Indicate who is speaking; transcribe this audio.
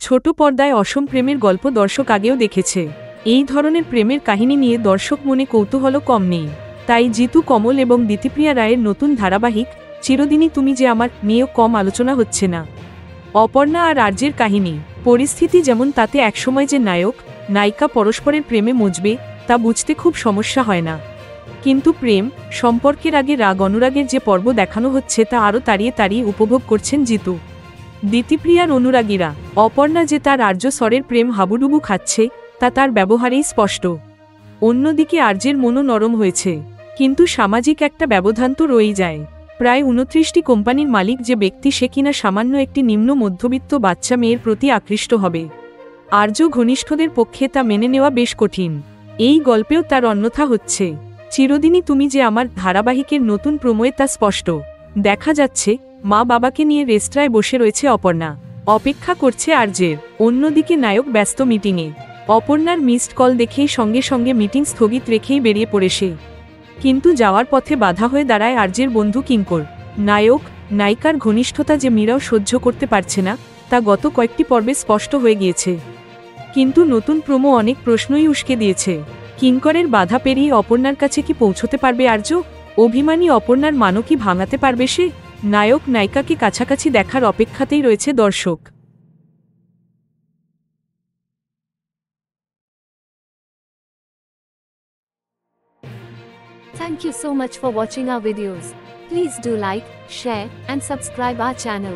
Speaker 1: ছোট পর্দায় অসম প্রেমের গল্প দর্শক আগেও দেখেছে। এই ধরনের প্রেমের কাহিনী নিয়ে দর্শক মনে কৌতূহল কম নেই। তাই জিতু কমল এবং দিতিপ্রিয়া রায়ের নতুন ধারাবাহিক চিরদিনই তুমি যে আমার নিয়েও কম আলোচনা হচ্ছে না। অপর্ণা আর আর্যের কাহিনী, পরিস্থিতি যেমন তাতে একসময় যে নায়ক নায়িকা পরস্পরের প্রেমে মজবে তা বুঝতে খুব সমস্যা হয় না, কিন্তু প্রেম সম্পর্কের আগে রাগ অনুরাগের যে পর্ব দেখানো হচ্ছে তা আরও তাড়িয়ে তাড়িয়ে উপভোগ করছেন জিতু, দিতিপ্রিয়ার অনুরাগীরা। অপর্ণা যে তার আর্য স্বরের প্রেম হাবুডুবু খাচ্ছে তা তার ব্যবহারেই স্পষ্ট। অন্যদিকে আর্যের মনও নরম হয়েছে, কিন্তু সামাজিক একটা ব্যবধান তো রয়েই যায়। প্রায় 29টি কোম্পানির মালিক যে ব্যক্তি, সে কিনা সামান্য একটি নিম্ন মধ্যবিত্ত বাচ্চা মেয়ের প্রতি আকৃষ্ট হবে। আর্য ঘনিষ্ঠদের পক্ষে তা মেনে নেওয়া বেশ কঠিন। এই গল্পেও তার অন্যথা হচ্ছে। চিরদিনই তুমি যে আমার ধারাবাহিকের নতুন প্রোমোয় তা স্পষ্ট দেখা যাচ্ছে। মা বাবাকে নিয়ে রেস্তোরাঁয় বসে রয়েছে অপর্ণা, অপেক্ষা করছে আর্যের। অন্যদিকে নায়ক ব্যস্ত মিটিংয়ে। অপর্ণার মিসড কল দেখেই সঙ্গে সঙ্গে মিটিং স্থগিত রেখেই বেরিয়ে পড়ে সে। কিন্তু যাওয়ার পথে বাধা হয়ে দাঁড়ায় আর্যের বন্ধু কিঙ্কর। নায়ক নায়িকার ঘনিষ্ঠতা যে মীরাও সহ্য করতে পারছে না তা গত কয়েকটি পর্বে স্পষ্ট হয়ে গিয়েছে। কিন্তু নতুন প্রোমো অনেক প্রশ্নই উস্কে দিয়েছে। কিঙ্করের বাধা পেরিয়ে অপর্ণার কাছে কি পৌঁছতে পারবে আর্য? অভিমানী অপর্ণার মানও কি ভাঙাতে পারবে সে? নায়ক নায়িকাকে কাছাকাছি দেখার অপেক্ষাতেই রয়েছে দর্শক।
Speaker 2: Thank you so much for watching our videos. Please do like, share, and subscribe our channel.